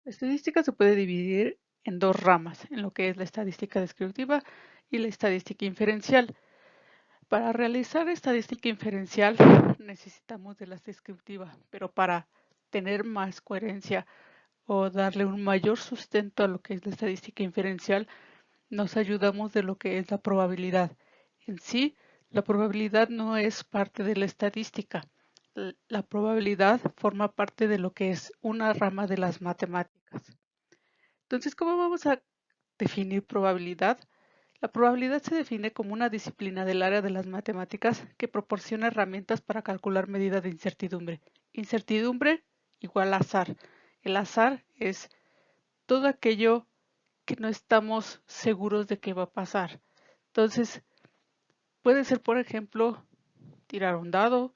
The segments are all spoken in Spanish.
La estadística se puede dividir en dos ramas, en lo que es la estadística descriptiva y la estadística inferencial. Para realizar estadística inferencial necesitamos de la descriptiva, pero para tener más coherencia o darle un mayor sustento a lo que es la estadística inferencial, nos ayudamos de lo que es la probabilidad. En sí, la probabilidad no es parte de la estadística. La probabilidad forma parte de lo que es una rama de las matemáticas. Entonces, ¿cómo vamos a definir probabilidad? La probabilidad se define como una disciplina del área de las matemáticas que proporciona herramientas para calcular medidas de incertidumbre. Incertidumbre igual a azar. El azar es todo aquello que no estamos seguros de qué va a pasar. Entonces, puede ser, por ejemplo, tirar un dado,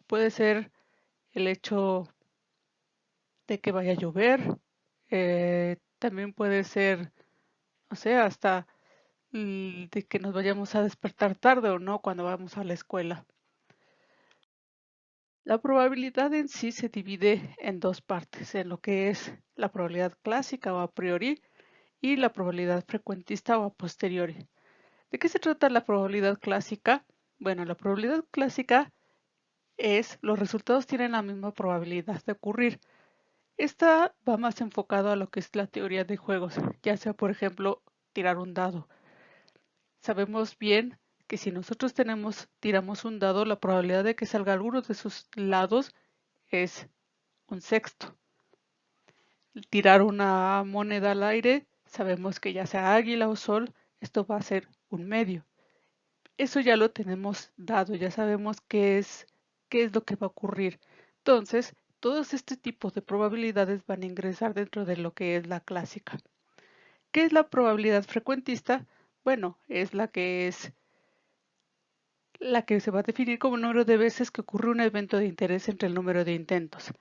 puede ser el hecho de que vaya a llover, también puede ser, no sé, hasta de que nos vayamos a despertar tarde o no cuando vamos a la escuela. La probabilidad en sí se divide en dos partes, en lo que es la probabilidad clásica o a priori y la probabilidad frecuentista o a posteriori. ¿De qué se trata la probabilidad clásica? Bueno, la probabilidad clásica es los resultados tienen la misma probabilidad de ocurrir. Esta va más enfocado a lo que es la teoría de juegos, ya sea por ejemplo tirar un dado. Sabemos bien que si nosotros tiramos un dado, la probabilidad de que salga alguno de sus lados es un sexto. Tirar una moneda al aire, sabemos que ya sea águila o sol, esto va a ser un medio. Eso ya lo tenemos dado, ya sabemos qué es lo que va a ocurrir. Entonces, todos este tipo de probabilidades van a ingresar dentro de lo que es la clásica. ¿Qué es la probabilidad frecuentista? Bueno, es la que se va a definir como el número de veces que ocurre un evento de interés entre el número de intentos.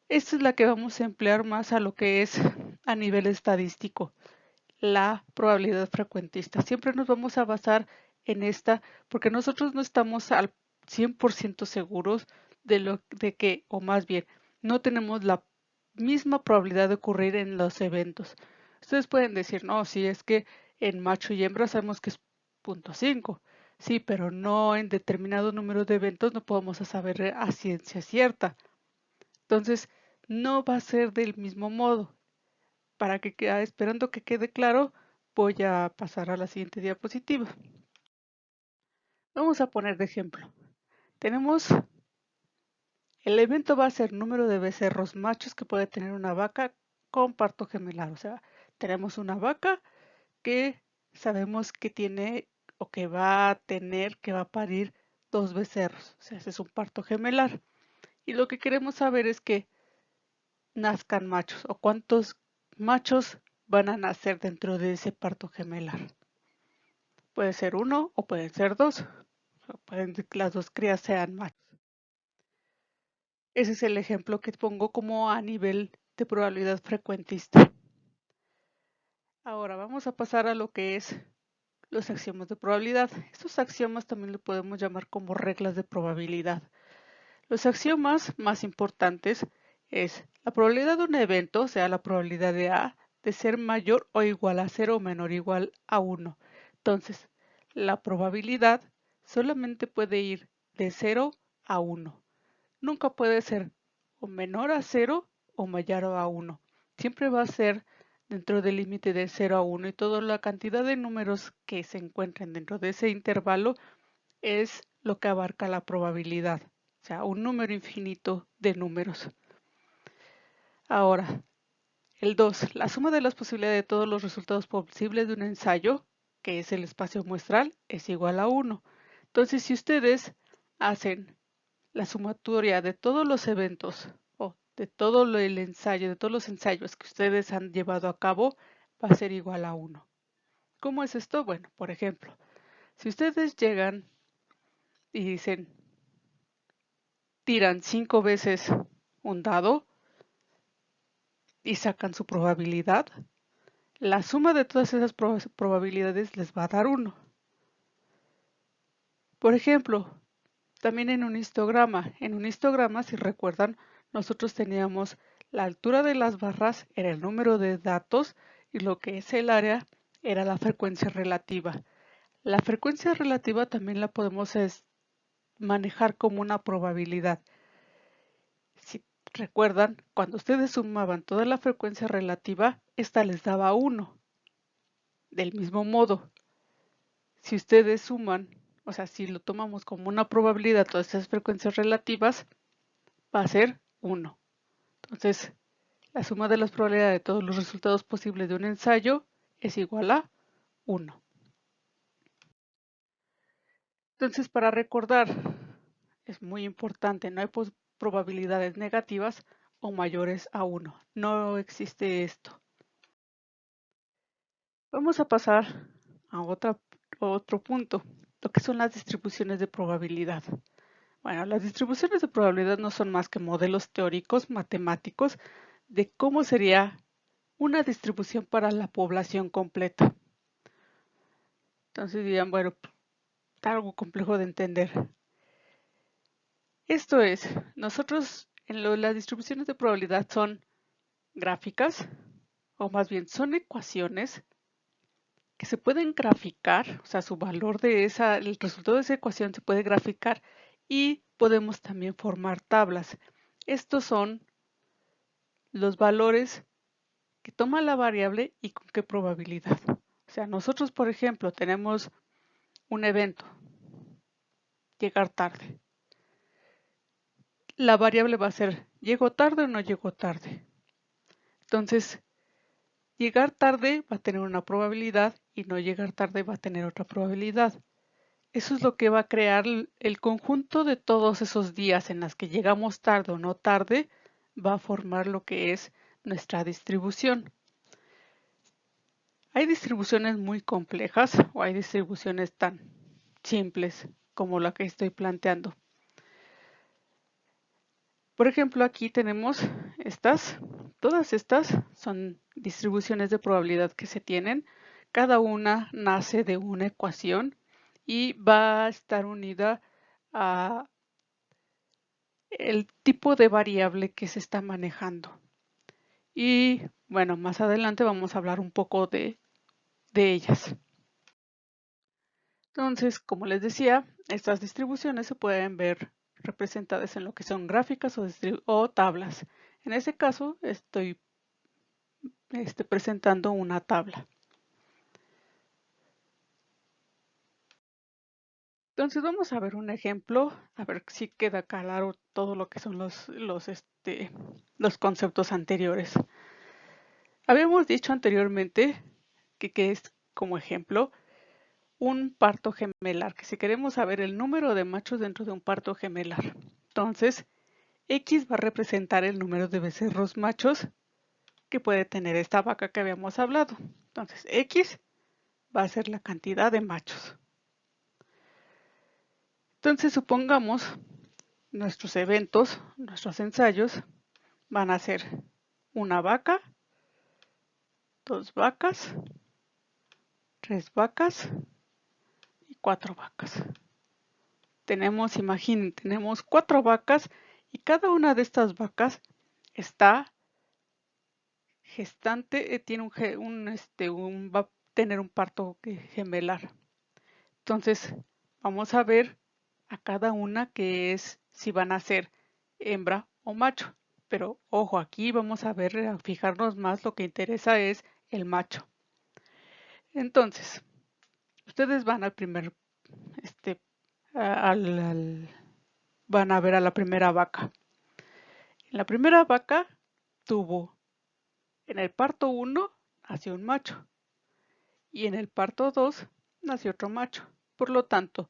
Esta es la que vamos a emplear más a lo que es a nivel estadístico, la probabilidad frecuentista. Siempre nos vamos a basar en esta porque nosotros no estamos al 100% seguros de que, o más bien, no tenemos la misma probabilidad de ocurrir en los eventos. Ustedes pueden decir, no, si es que en macho y hembra sabemos que es 0.5. Sí, pero no en determinado número de eventos no podemos saber a ciencia cierta. Entonces, no va a ser del mismo modo. Para que esperando que quede claro, voy a pasar a la siguiente diapositiva. Vamos a poner de ejemplo. Tenemos el evento va a ser número de becerros machos que puede tener una vaca con parto gemelar. O sea, tenemos una vaca que sabemos que tiene o que va a tener, que va a parir dos becerros. O sea, ese es un parto gemelar. Y lo que queremos saber es que nazcan machos o cuántos machos van a nacer dentro de ese parto gemelar. Puede ser uno o pueden ser dos. O pueden que las dos crías sean machos. Ese es el ejemplo que pongo como a nivel de probabilidad frecuentista. Ahora vamos a pasar a lo que es los axiomas de probabilidad. Estos axiomas también lo podemos llamar como reglas de probabilidad. Los axiomas más importantes es la probabilidad de un evento, o sea, la probabilidad de A, de ser mayor o igual a 0 o menor o igual a 1. Entonces, la probabilidad solamente puede ir de 0 a 1. Nunca puede ser o menor a 0 o mayor a 1. Siempre va a ser dentro del límite de 0 a 1 y toda la cantidad de números que se encuentren dentro de ese intervalo es lo que abarca la probabilidad. O sea, un número infinito de números. Ahora, el 2. La suma de las posibilidades de todos los resultados posibles de un ensayo, que es el espacio muestral, es igual a 1. Entonces, si ustedes hacen la sumatoria de todos los eventos o de todo el ensayo, de todos los ensayos que ustedes han llevado a cabo, va a ser igual a 1. ¿Cómo es esto? Bueno, por ejemplo, si ustedes llegan y dicen, tiran 5 veces un dado y sacan su probabilidad, la suma de todas esas probabilidades les va a dar 1. Por ejemplo, también en un histograma, si recuerdan, nosotros teníamos La altura de las barras era el número de datos y lo que es el área era la frecuencia relativa. La frecuencia relativa también la podemos manejar como una probabilidad. Si recuerdan, cuando ustedes sumaban toda la frecuencia relativa, esta les daba 1. Del mismo modo, si ustedes suman, o sea, si lo tomamos como una probabilidad todas estas frecuencias relativas, va a ser 1. Entonces, la suma de las probabilidades de todos los resultados posibles de un ensayo es igual a 1. Entonces, para recordar, es muy importante, no hay probabilidades negativas o mayores a 1. No existe esto. Vamos a pasar a otro punto, lo que son las distribuciones de probabilidad. Bueno, las distribuciones de probabilidad no son más que modelos teóricos matemáticos de cómo sería una distribución para la población completa. Entonces dirían, bueno, está algo complejo de entender. Esto es, nosotros en las distribuciones de probabilidad son gráficas, o más bien son ecuaciones que se pueden graficar, o sea, su valor el resultado de esa ecuación se puede graficar y podemos también formar tablas. Estos son los valores que toma la variable y con qué probabilidad. O sea, nosotros, por ejemplo, tenemos un evento, llegar tarde. La variable va a ser, ¿llego tarde o no llego tarde? Entonces, llegar tarde va a tener una probabilidad y no llegar tarde va a tener otra probabilidad. Eso es lo que va a crear el conjunto de todos esos días en los que llegamos tarde o no tarde, va a formar lo que es nuestra distribución. Hay distribuciones muy complejas o hay distribuciones tan simples como la que estoy planteando. Por ejemplo, aquí tenemos todas estas son distribuciones de probabilidad que se tienen. Cada una nace de una ecuación y va a estar unida a el tipo de variable que se está manejando. Y bueno, más adelante vamos a hablar un poco de ellas. Entonces, como les decía, estas distribuciones se pueden ver representadas en lo que son gráficas o tablas. En este caso, estoy presentando una tabla. Entonces, vamos a ver un ejemplo, a ver si queda claro todo lo que son los conceptos anteriores. Habíamos dicho anteriormente que es como ejemplo un parto gemelar, que si queremos saber el número de machos dentro de un parto gemelar. Entonces, X va a representar el número de becerros machos que puede tener esta vaca que habíamos hablado. Entonces, X va a ser la cantidad de machos. Entonces, supongamos nuestros eventos, nuestros ensayos, van a ser una vaca, 2 vacas, 3 vacas y 4 vacas. Imaginen, tenemos 4 vacas y cada una de estas vacas está gestante, va a tener un parto gemelar. Entonces, vamos a ver a cada una que es si van a ser hembra o macho. Pero ojo, aquí vamos a fijarnos más, lo que interesa es el macho. Entonces, ustedes van al primer, van a ver a la primera vaca. La primera vaca tuvo, en el parto 1 nació un macho y en el parto 2 nació otro macho. Por lo tanto,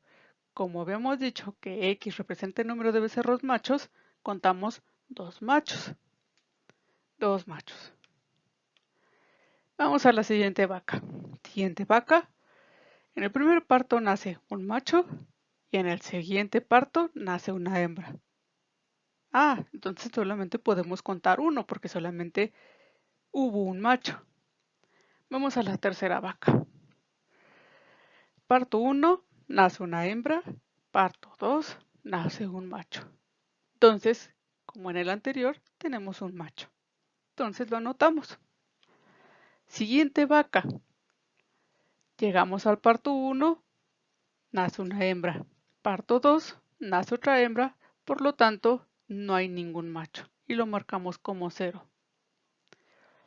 como habíamos dicho que X representa el número de becerros machos, contamos 2 machos. 2 machos. Vamos a la siguiente vaca. Siguiente vaca. En el primer parto nace un macho y en el siguiente parto nace una hembra. Entonces solamente podemos contar 1 porque solamente hubo un macho. Vamos a la tercera vaca. Parto 1, nace una hembra. Parto 2, nace un macho. Entonces, como en el anterior, tenemos un macho. Entonces lo anotamos. Siguiente vaca. Llegamos al parto 1, nace una hembra. Parto 2, nace otra hembra, por lo tanto no hay ningún macho y lo marcamos como 0.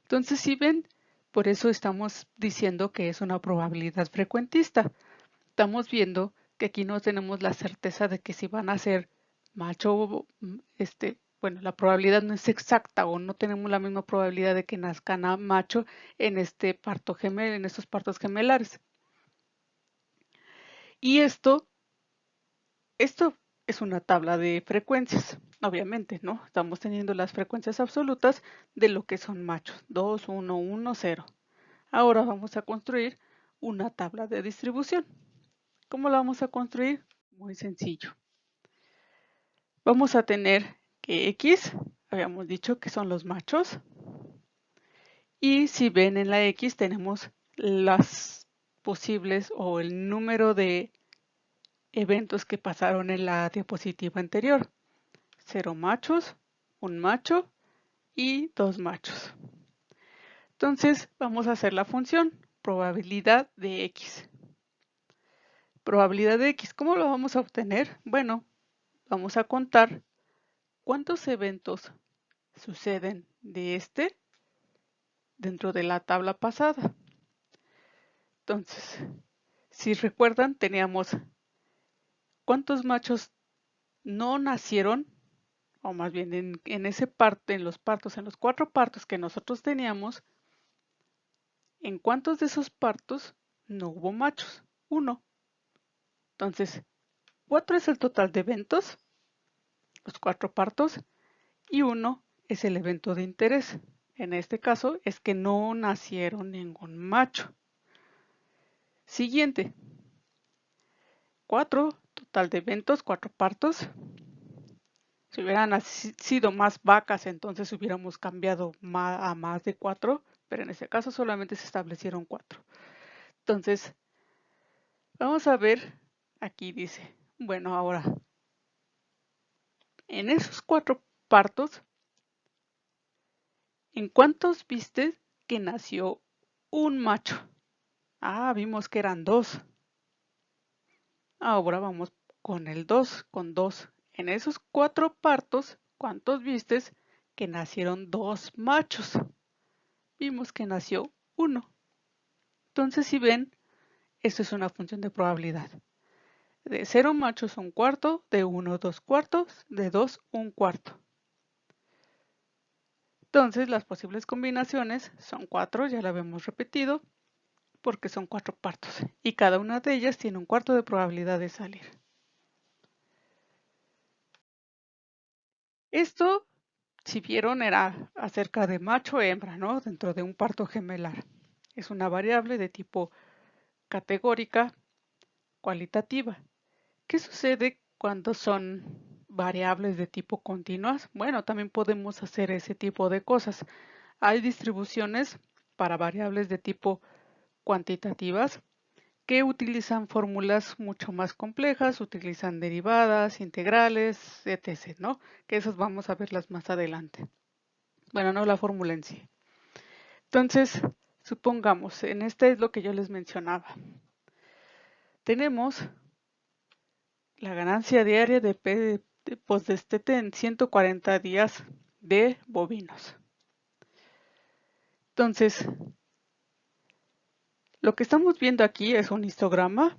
Entonces, si ven, por eso estamos diciendo que es una probabilidad frecuentista. Estamos viendo que aquí no tenemos la certeza de que si van a ser macho, bueno, la probabilidad no es exacta o no tenemos la misma probabilidad de que nazcan a macho en este parto gemel, en estos partos gemelares. Y esto es una tabla de frecuencias, obviamente, ¿no? Estamos teniendo las frecuencias absolutas de lo que son machos, 2, 1, 1, 0. Ahora vamos a construir una tabla de distribución. ¿Cómo la vamos a construir? Muy sencillo. Vamos a tener que X, habíamos dicho que son los machos, y si ven en la X tenemos las posibles o el número de eventos que pasaron en la diapositiva anterior. 0 machos, un macho y 2 machos. Entonces vamos a hacer la función probabilidad de X. Probabilidad de X, ¿cómo lo vamos a obtener? Bueno, vamos a contar cuántos eventos suceden de dentro de la tabla pasada. Entonces, si recuerdan, teníamos cuántos machos no nacieron, o más bien en los 4 partos que nosotros teníamos, en cuántos de esos partos no hubo machos, 1. Entonces, 4 es el total de eventos, los 4 partos, y 1 es el evento de interés. En este caso es que no nacieron ningún macho. Siguiente, 4, total de eventos, 4 partos. Si hubieran sido más vacas, entonces hubiéramos cambiado a más de 4, pero en este caso solamente se establecieron 4. Entonces, vamos a ver, aquí dice, bueno, ahora, en esos 4 partos, ¿en cuántos viste que nació un macho? Ah, vimos que eran 2. Ahora vamos con el 2, con 2. En esos 4 partos, ¿cuántos vistes que nacieron 2 machos? Vimos que nació 1. Entonces, si ven, esto es una función de probabilidad. De 0 machos, 1 cuarto, de 1, 2 cuartos, de 2, 1 cuarto. Entonces, las posibles combinaciones son 4, ya lo habíamos repetido, porque son 4 partos, y cada una de ellas tiene 1 cuarto de probabilidad de salir. Esto, si vieron, era acerca de macho e hembra, ¿no? Dentro de un parto gemelar. Es una variable de tipo categórica cualitativa. ¿Qué sucede cuando son variables de tipo continuas? Bueno, también podemos hacer ese tipo de cosas. Hay distribuciones para variables de tipo cuantitativas que utilizan fórmulas mucho más complejas, utilizan derivadas, integrales, etc., ¿no? Que esas vamos a verlas más adelante. Bueno, no la fórmula en sí. Entonces, supongamos, en este es lo que yo les mencionaba. Tenemos la ganancia diaria de P de postdestete en 140 días de bovinos. Entonces, lo que estamos viendo aquí es un histograma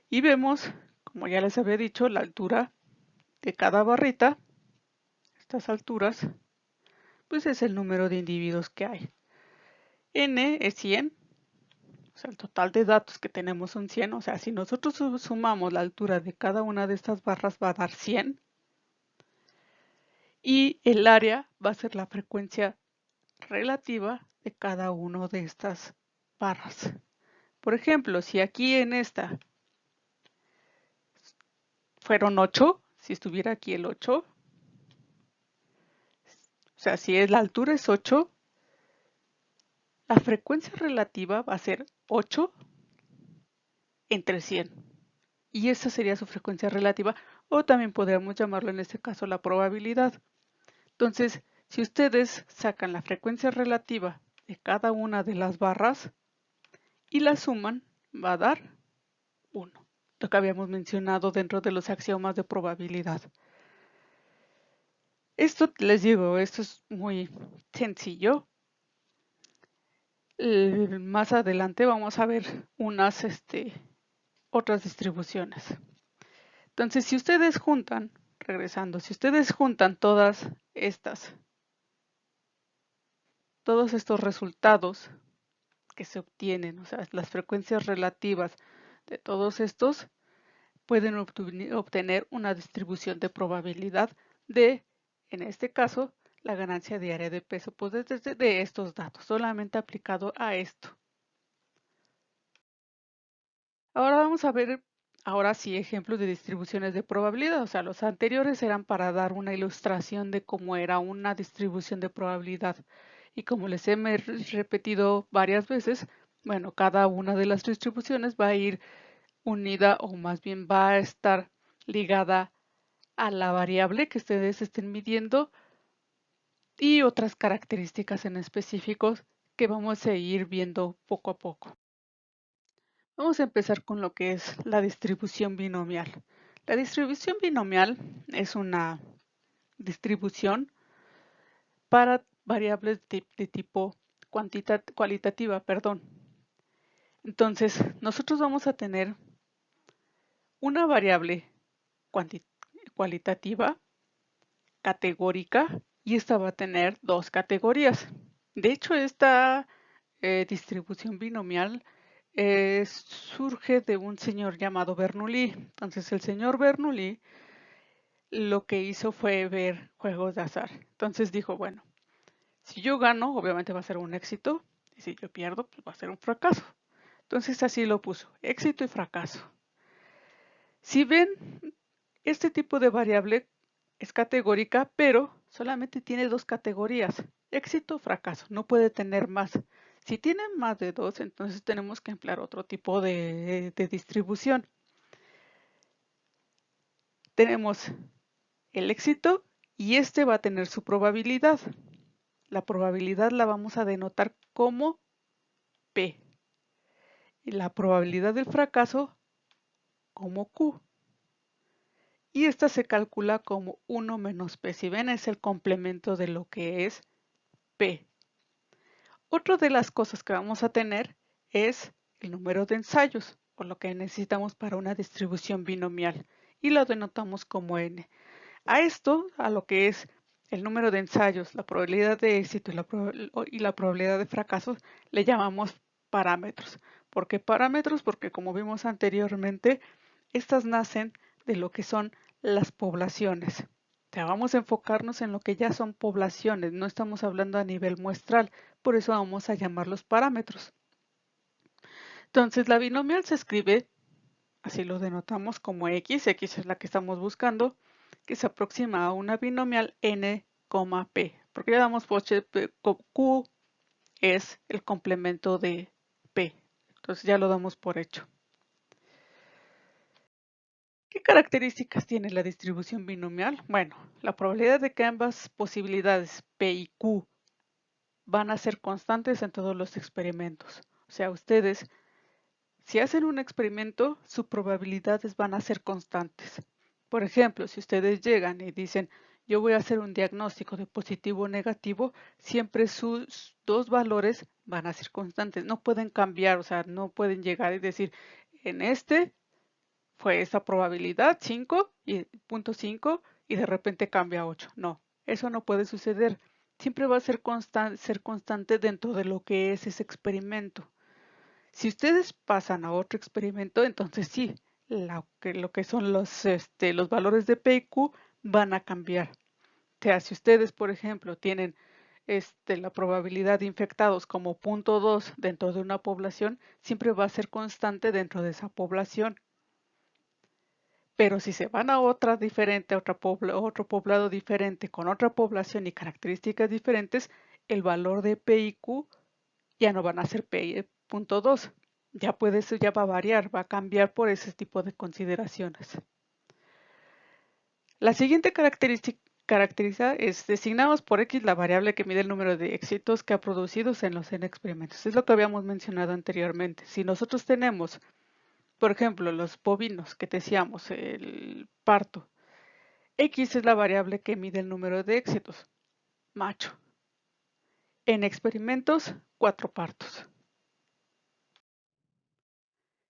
y vemos, como ya les había dicho, la altura de cada barrita. Estas alturas, pues es el número de individuos que hay. N es 100, o sea, el total de datos que tenemos son 100, o sea, si nosotros sumamos la altura de cada una de estas barras va a dar 100. Y el área va a ser la frecuencia relativa de cada una de estas barras. Por ejemplo, si aquí en esta fueron 8, si estuviera aquí el 8, o sea, si la altura es 8, la frecuencia relativa va a ser 8 entre 100. Y esa sería su frecuencia relativa, o también podríamos llamarlo en este caso la probabilidad. Entonces, Si ustedes sacan la frecuencia relativa de cada una de las barras y la suman, va a dar 1, lo que habíamos mencionado dentro de los axiomas de probabilidad. Esto, les digo, esto es muy sencillo. Más adelante vamos a ver unas otras distribuciones. Entonces, si ustedes juntan, regresando, si ustedes juntan todos estos resultados que se obtienen, o sea, las frecuencias relativas de todos estos, pueden obtener una distribución de probabilidad de, en este caso, la ganancia diaria de peso pues de estos datos, solamente aplicado a esto. Ahora vamos a ver, ahora sí, ejemplos de distribuciones de probabilidad. O sea, los anteriores eran para dar una ilustración de cómo era una distribución de probabilidad. Y como les he repetido varias veces, bueno, cada una de las distribuciones va a ir unida o más bien va a estar ligada a la variable que ustedes estén midiendo y otras características en específicos que vamos a ir viendo poco a poco. Vamos a empezar con lo que es la distribución binomial. La distribución binomial es una distribución para variables de tipo cualitativa, perdón. Entonces, nosotros vamos a tener una variable cualitativa, categórica, y esta va a tener dos categorías. De hecho, esta distribución binomial surge de un señor llamado Bernoulli. Entonces el señor Bernoulli lo que hizo fue ver juegos de azar. Entonces dijo, bueno, si yo gano, obviamente va a ser un éxito, y si yo pierdo, pues va a ser un fracaso. Entonces así lo puso, éxito y fracaso. Si ven, este tipo de variable es categórica, pero solamente tiene dos categorías, éxito o fracaso, no puede tener más. Si tiene más de dos, entonces tenemos que emplear otro tipo de distribución. Tenemos el éxito y este va a tener su probabilidad. La probabilidad la vamos a denotar como P y la probabilidad del fracaso como Q. Y esta se calcula como 1 menos P. Si ven, es el complemento de lo que es P. Otra de las cosas que vamos a tener es el número de ensayos, o lo que necesitamos para una distribución binomial, y lo denotamos como N. A esto, a lo que es el número de ensayos, la probabilidad de éxito y la probabilidad de fracaso, le llamamos parámetros. ¿Por qué parámetros? Porque como vimos anteriormente, estas nacen de lo que son las poblaciones. O sea, vamos a enfocarnos en lo que ya son poblaciones, no estamos hablando a nivel muestral, por eso vamos a llamarlos parámetros. Entonces, la binomial se escribe, así lo denotamos como X, X es la que estamos buscando, que se aproxima a una binomial N, P, porque ya damos por Q es el complemento de P, entonces ya lo damos por hecho. ¿Qué características tiene la distribución binomial? Bueno, la probabilidad de que ambas posibilidades P y Q van a ser constantes en todos los experimentos. O sea, ustedes, si hacen un experimento, sus probabilidades van a ser constantes. Por ejemplo, si ustedes llegan y dicen, yo voy a hacer un diagnóstico de positivo o negativo, siempre sus dos valores van a ser constantes. No pueden cambiar, o sea, no pueden llegar y decir, en este fue esta probabilidad 5 y 0.5 y de repente cambia a 8. No, eso no puede suceder. Siempre va a ser constante dentro de lo que es ese experimento. Si ustedes pasan a otro experimento, entonces sí, lo que son los valores de P y Q van a cambiar. O sea, si ustedes, por ejemplo, tienen la probabilidad de infectados como 0.2 dentro de una población, siempre va a ser constante dentro de esa población. Pero si se van a otra diferente, a otro poblado diferente, con otra población y características diferentes, el valor de P y Q ya no van a ser P.2. Ya va a variar, va a cambiar por ese tipo de consideraciones. La siguiente característica caracterizar es designamos por X la variable que mide el número de éxitos que ha producido en los N experimentos. Es lo que habíamos mencionado anteriormente. Si nosotros tenemos, por ejemplo, los bovinos que decíamos, el parto, X es la variable que mide el número de éxitos, macho. En experimentos, 4 partos.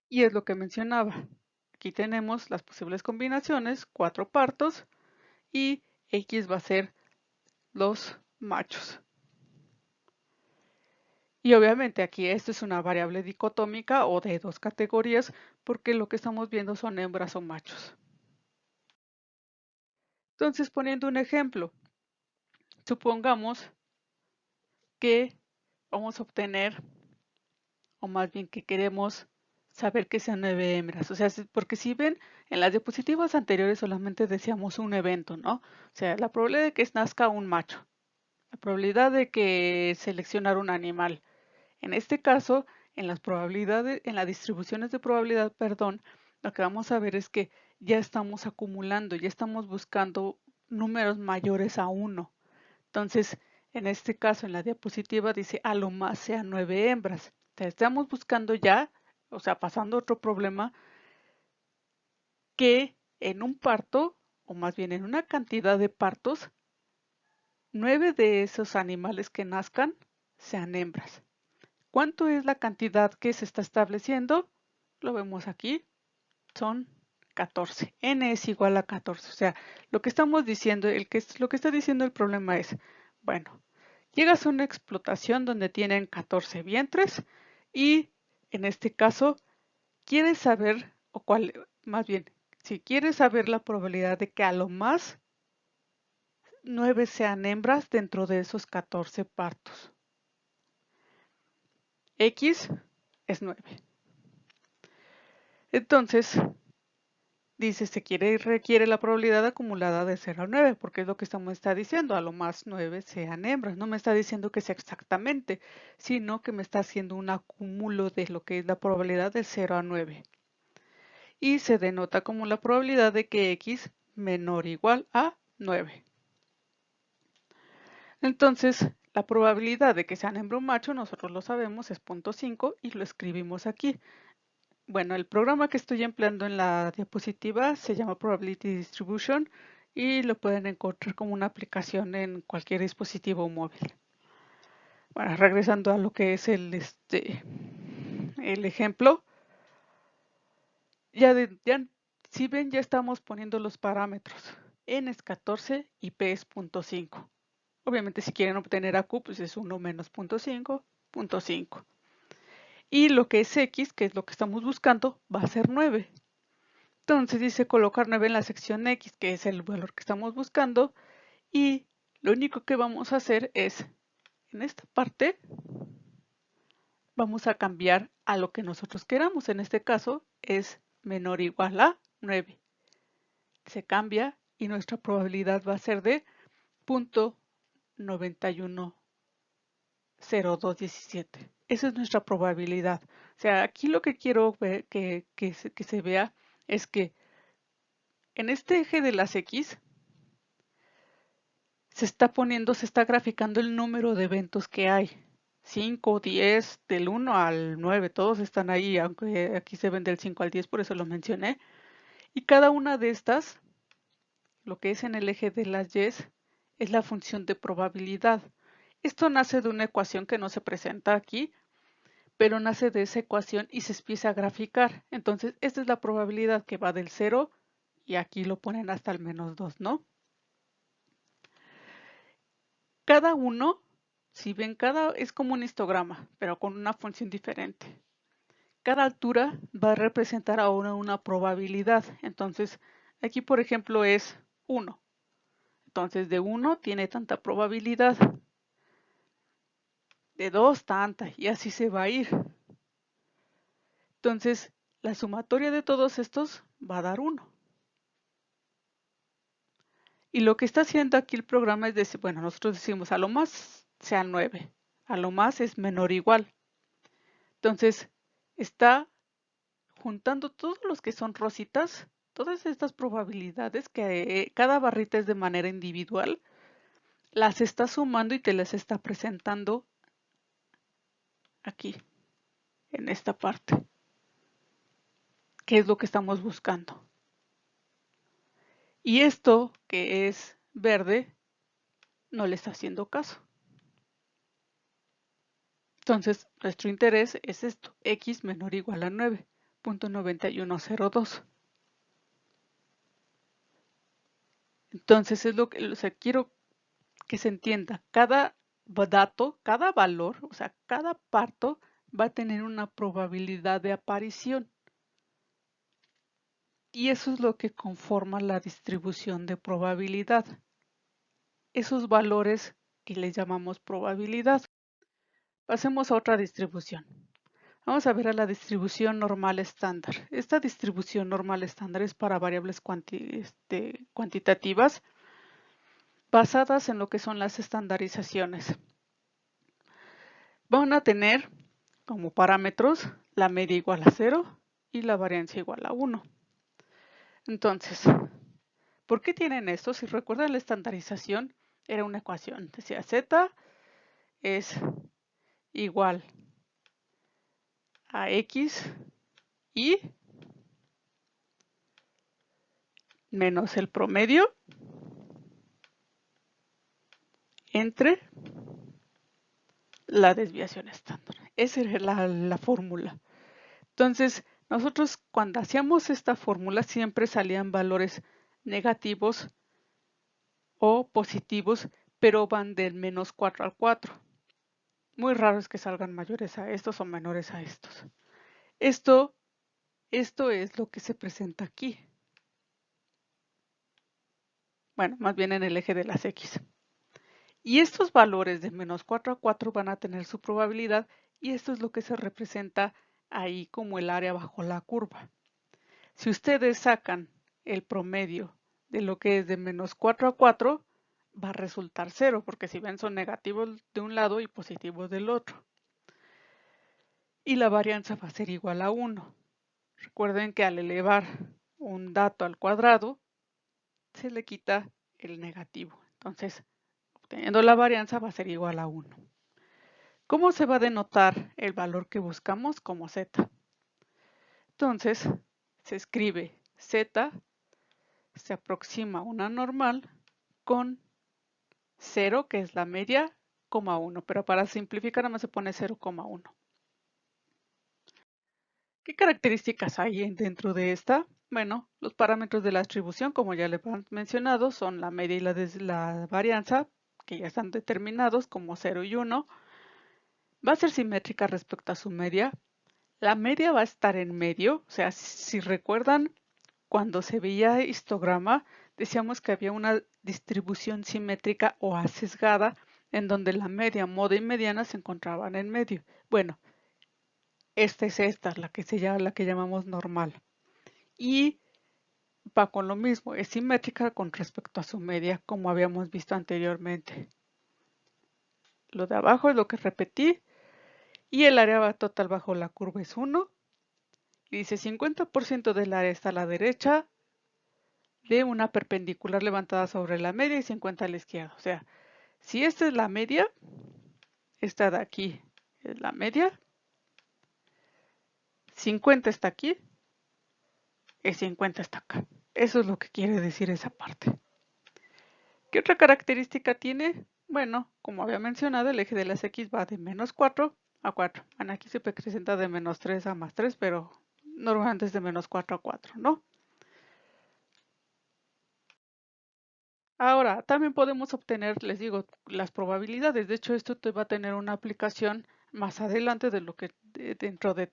Y es lo que mencionaba. Aquí tenemos las posibles combinaciones, 4 partos, y X va a ser los machos. Y obviamente aquí esto es una variable dicotómica o de 2 categorías porque lo que estamos viendo son hembras o machos. Entonces, poniendo un ejemplo, supongamos que vamos a obtener, o más bien que queremos saber que sean 9 hembras. O sea, porque si ven, en las diapositivas anteriores solamente decíamos un evento, ¿no? O sea, la probabilidad de que nazca un macho, la probabilidad de que seleccionar un animal. En este caso, en las probabilidades, en las distribuciones de probabilidad, perdón, lo que vamos a ver es que ya estamos acumulando, ya estamos buscando números mayores a 1. Entonces, en este caso, en la diapositiva dice a lo más sean 9 hembras. Entonces, estamos buscando ya, o sea, pasando a otro problema, que en un parto, o más bien en una cantidad de partos, 9 de esos animales que nazcan sean hembras. ¿Cuánto es la cantidad que se está estableciendo? Lo vemos aquí, son 14. N es igual a 14. O sea, lo que estamos diciendo, lo que está diciendo el problema es, bueno, llegas a una explotación donde tienen 14 vientres y en este caso quieres saber, o cuál, más bien, si quieres saber la probabilidad de que a lo más 9 sean hembras dentro de esos 14 partos. X es 9. Entonces, dice, requiere la probabilidad acumulada de 0 a 9, porque es lo que está diciendo, a lo más 9 sean hembras. No me está diciendo que sea exactamente, sino que me está haciendo un acúmulo de lo que es la probabilidad de 0 a 9. Y se denota como la probabilidad de que X menor o igual a 9. Entonces, la probabilidad de que sean hembra o macho, nosotros lo sabemos, es 0.5 y lo escribimos aquí. Bueno, el programa que estoy empleando en la diapositiva se llama Probability Distribution y lo pueden encontrar como una aplicación en cualquier dispositivo móvil. Bueno, regresando a lo que es el ejemplo, si ven, ya estamos poniendo los parámetros. N es 14 y P es 0.5. Obviamente si quieren obtener AQ, pues es 1 menos 0.5, 0.5. Y lo que es X, que es lo que estamos buscando, va a ser 9. Entonces dice colocar 9 en la sección X, que es el valor que estamos buscando, y lo único que vamos a hacer es, en esta parte, vamos a cambiar a lo que nosotros queramos. En este caso es menor o igual a 9. Se cambia y nuestra probabilidad va a ser de 0.910217. Esa es nuestra probabilidad. O sea, aquí lo que quiero ver, que se vea es que en este eje de las X se está graficando el número de eventos que hay. 5, 10, del 1 al 9, todos están ahí, aunque aquí se ven del 5 al 10, por eso lo mencioné. Y cada una de estas, lo que es en el eje de las Y, es la función de probabilidad. Esto nace de una ecuación que no se presenta aquí, pero nace de esa ecuación y se empieza a graficar. Entonces, esta es la probabilidad que va del 0 y aquí lo ponen hasta el -2, ¿no? Cada uno, si ven, es como un histograma, pero con una función diferente. Cada altura va a representar ahora una probabilidad. Entonces, aquí por ejemplo es 1. Entonces, de 1 tiene tanta probabilidad. De 2 tanta, y así se va a ir. Entonces, la sumatoria de todos estos va a dar 1. Y lo que está haciendo aquí el programa es decir, bueno, nosotros decimos a lo más sean 9. A lo más es menor o igual. Entonces, está juntando todos los que son rositas, todas estas probabilidades que cada barrita es de manera individual, las está sumando y te las está presentando aquí, en esta parte. ¿Qué es lo que estamos buscando? Y esto, que es verde, no le está haciendo caso. Entonces, nuestro interés es esto, x menor o igual a 9.9102. Entonces, es lo que, o sea, quiero que se entienda, cada dato, cada valor, o sea, cada parto va a tener una probabilidad de aparición. Y eso es lo que conforma la distribución de probabilidad. Esos valores que le llamamos probabilidad. Pasemos a otra distribución. Vamos a ver a la distribución normal estándar. Esta distribución normal estándar es para variables cuantitativas basadas en lo que son las estandarizaciones. Van a tener como parámetros la media igual a 0 y la varianza igual a 1. Entonces, ¿por qué tienen esto? Si recuerdan, la estandarización era una ecuación. Decía z es igual a x y menos el promedio entre la desviación estándar. Esa era la fórmula. Entonces, nosotros cuando hacíamos esta fórmula siempre salían valores negativos o positivos, pero van del menos 4 al 4. Muy raro es que salgan mayores a estos o menores a estos. Esto es lo que se presenta aquí. Bueno, más bien en el eje de las X. Y estos valores de menos 4 a 4 van a tener su probabilidad y esto es lo que se representa ahí como el área bajo la curva. Si ustedes sacan el promedio de lo que es de menos 4 a 4, va a resultar 0, porque si ven son negativos de un lado y positivos del otro. Y la varianza va a ser igual a 1. Recuerden que al elevar un dato al cuadrado, se le quita el negativo. Entonces, obteniendo la varianza va a ser igual a 1. ¿Cómo se va a denotar el valor que buscamos? Como z. Entonces, se escribe z, se aproxima a una normal con 0, que es la media, 1, pero para simplificar nada más se pone 0,1. ¿Qué características hay dentro de esta? Bueno, los parámetros de la distribución, como ya les han mencionado, son la media y la varianza, que ya están determinados como 0 y 1. Va a ser simétrica respecto a su media. La media va a estar en medio, o sea, si recuerdan, cuando se veía histograma, decíamos que había una distribución simétrica o asesgada en donde la media, moda y mediana se encontraban en medio. Bueno, esta es la que llamamos normal. Y va con lo mismo, es simétrica con respecto a su media, como habíamos visto anteriormente. Lo de abajo es lo que repetí, y el área total bajo la curva es 1. Y dice 50% del área está a la derecha de una perpendicular levantada sobre la media y 50 a la izquierda. O sea, si esta es la media, esta de aquí es la media, 50 está aquí y 50 está acá. Eso es lo que quiere decir esa parte. ¿Qué otra característica tiene? Bueno, como había mencionado, el eje de las X va de menos 4 a 4. Bueno, aquí se presenta de menos 3 a más 3, pero normalmente es de menos 4 a 4, ¿no? Ahora, también podemos obtener, les digo, las probabilidades. De hecho, esto te va a tener una aplicación más adelante de lo que dentro de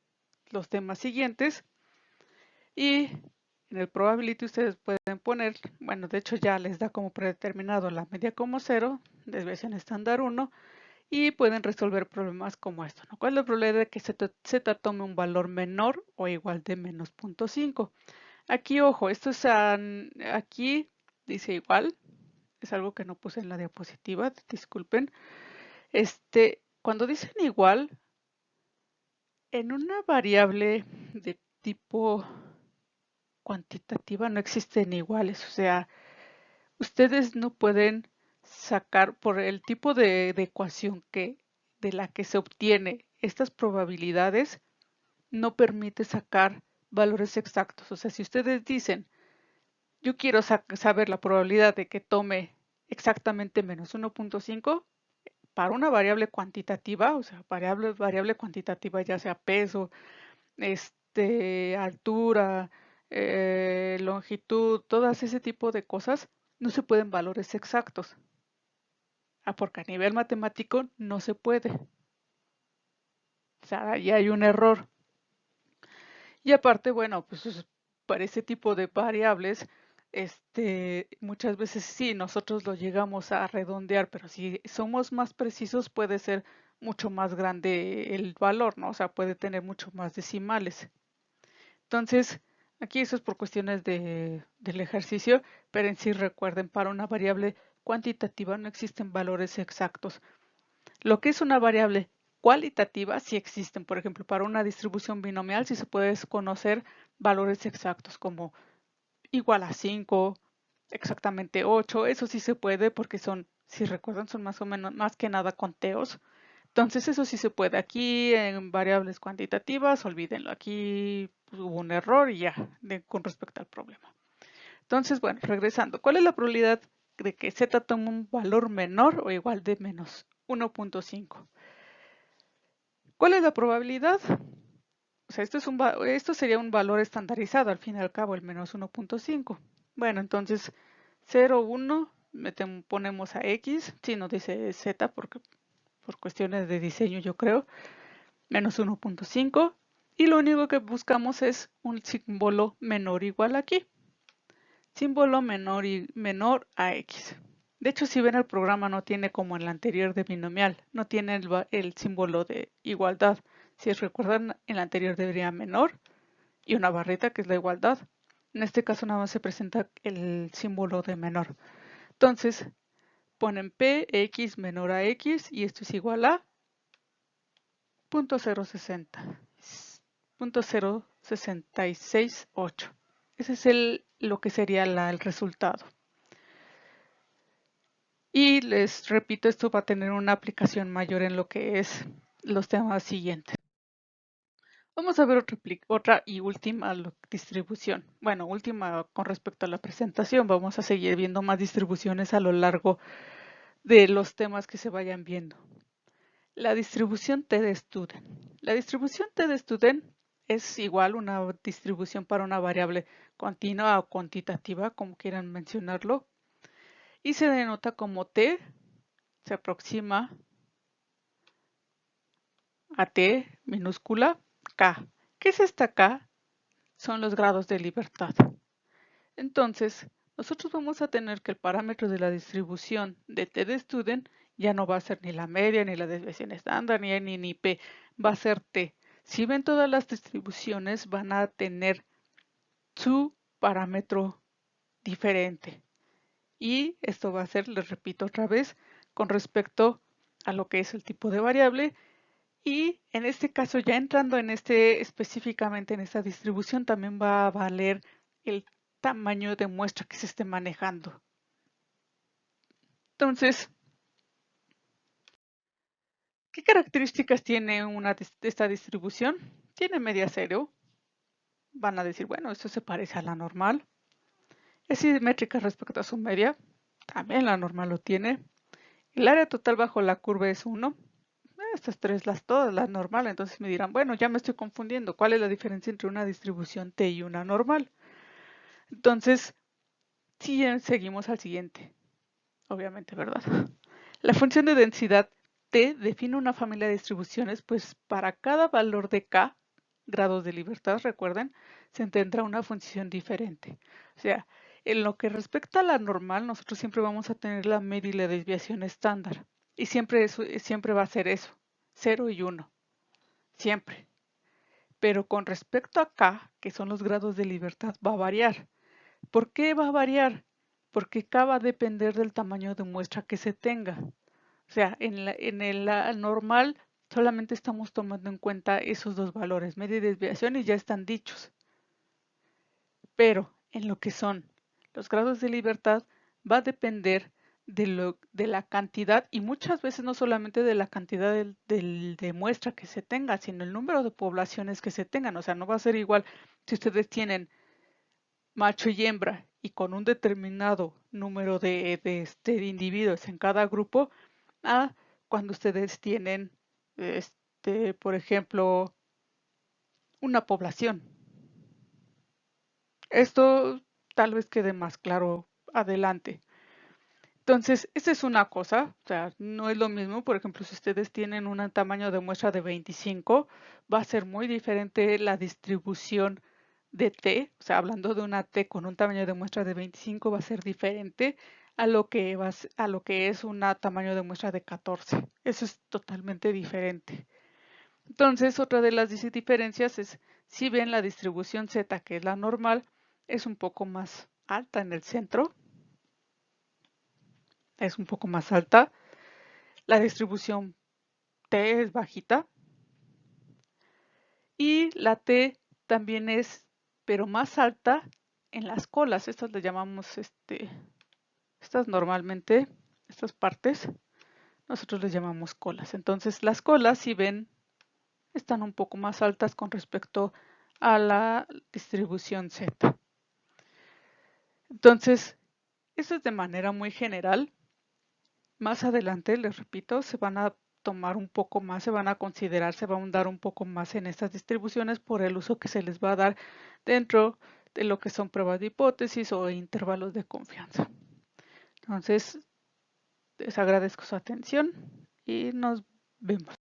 los temas siguientes. Y en el probability ustedes pueden poner, bueno, de hecho ya les da como predeterminado la media como 0, desviación estándar 1, y pueden resolver problemas como esto, ¿no? ¿Cuál es el problema de que z tome un valor menor o igual de menos 0.5? Aquí, ojo, esto es aquí dice igual. Es algo que no puse en la diapositiva, disculpen. Cuando dicen igual, en una variable de tipo cuantitativa no existen iguales, o sea, ustedes no pueden sacar por el tipo de ecuación de la que se obtiene estas probabilidades, no permite sacar valores exactos. O sea, si ustedes dicen, yo quiero saber la probabilidad de que tome exactamente menos 1.5 para una variable cuantitativa, o sea, variable cuantitativa, ya sea peso, altura, longitud, todas ese tipo de cosas, no se pueden valores exactos. Porque a nivel matemático no se puede. O sea, ahí hay un error. Y aparte, bueno, pues para ese tipo de variables, muchas veces sí, nosotros lo llegamos a redondear, pero si somos más precisos puede ser mucho más grande el valor, ¿no? O sea, puede tener mucho más decimales. Entonces, aquí eso es por cuestiones del ejercicio, pero en sí recuerden, para una variable cuantitativa no existen valores exactos. Lo que es una variable cualitativa sí existen. Por ejemplo, para una distribución binomial sí se puede conocer valores exactos como igual a 5, exactamente 8. Eso sí se puede porque son, si recuerdan, son más o menos más que nada conteos. Entonces eso sí se puede. Aquí en variables cuantitativas, olvídenlo. Aquí pues, hubo un error y ya con respecto al problema. Entonces, bueno, regresando. ¿Cuál es la probabilidad de que z tome un valor menor o igual de menos 1.5? ¿Cuál es la probabilidad? O sea, esto sería un valor estandarizado, al fin y al cabo, el menos 1.5. Bueno, entonces 0, 1, ponemos a x, si no dice z, porque por cuestiones de diseño yo creo, menos 1.5, y lo único que buscamos es un símbolo menor o igual aquí. Símbolo menor a x. De hecho, si ven el programa no tiene como en el anterior de binomial, no tiene el símbolo de igualdad. Si recuerdan, en el anterior debería menor y una barrita que es la igualdad. En este caso nada más se presenta el símbolo de menor. Entonces, ponen p, x menor a x y esto es igual a 0.060, 0.0668. Ese es lo que sería el resultado. Y les repito, esto va a tener una aplicación mayor en lo que es los temas siguientes. Vamos a ver otra y última distribución. Bueno, última con respecto a la presentación. Vamos a seguir viendo más distribuciones a lo largo de los temas que se vayan viendo. La distribución T de Student. La distribución T de Student es igual una distribución para una variable continua o cuantitativa, como quieran mencionarlo, y se denota como T se aproxima a T minúscula K. ¿Qué es esta K? Son los grados de libertad. Entonces, nosotros vamos a tener que el parámetro de la distribución de T de Student ya no va a ser ni la media, ni la desviación estándar, ni N, ni P, va a ser T. Si ven todas las distribuciones van a tener su parámetro diferente. Y esto va a ser, les repito otra vez, con respecto a lo que es el tipo de variable. Y en este caso, ya entrando en específicamente en esta distribución, también va a valer el tamaño de muestra que se esté manejando. Entonces, ¿qué características tiene esta distribución? Tiene media cero. Van a decir, bueno, esto se parece a la normal. Es simétrica respecto a su media. También la normal lo tiene. El área total bajo la curva es 1. Estas tres, todas las normales, entonces me dirán, bueno, ya me estoy confundiendo. ¿Cuál es la diferencia entre una distribución T y una normal? Entonces, si seguimos al siguiente, obviamente, ¿verdad? La función de densidad T define una familia de distribuciones, pues para cada valor de K, grados de libertad, recuerden, se tendrá una función diferente. O sea, en lo que respecta a la normal, nosotros siempre vamos a tener la media y la desviación estándar. Y siempre va a ser eso, 0 y 1, siempre. Pero con respecto a K, que son los grados de libertad, va a variar. ¿Por qué va a variar? Porque K va a depender del tamaño de muestra que se tenga. O sea, en la normal solamente estamos tomando en cuenta esos dos valores, media y desviación, y ya están dichos. pero en lo que son los grados de libertad va a depender de la cantidad, y muchas veces no solamente de la cantidad de muestra que se tenga, sino el número de poblaciones que se tengan. O sea, no va a ser igual si ustedes tienen macho y hembra y con un determinado número de individuos en cada grupo, a cuando ustedes tienen, por ejemplo, una población. Esto tal vez quede más claro adelante. Entonces, esa es una cosa, o sea, no es lo mismo. Por ejemplo, si ustedes tienen un tamaño de muestra de 25, va a ser muy diferente la distribución de T, o sea, hablando de una T con un tamaño de muestra de 25 va a ser diferente a lo que, a lo que es un tamaño de muestra de 14. Eso es totalmente diferente. Entonces, otra de las diferencias es, si ven la distribución Z, que es la normal, es un poco más alta en el centro, es un poco más alta. La distribución T es bajita y la T también es, pero más alta en las colas. Estas le llamamos, estas normalmente, estas partes, nosotros les llamamos colas. Entonces las colas, si ven, están un poco más altas con respecto a la distribución Z. Entonces, eso es de manera muy general. Más adelante, les repito, se van a tomar un poco más, se van a considerar, se va a ahondar un poco más en estas distribuciones por el uso que se les va a dar dentro de lo que son pruebas de hipótesis o intervalos de confianza. Entonces, les agradezco su atención y nos vemos.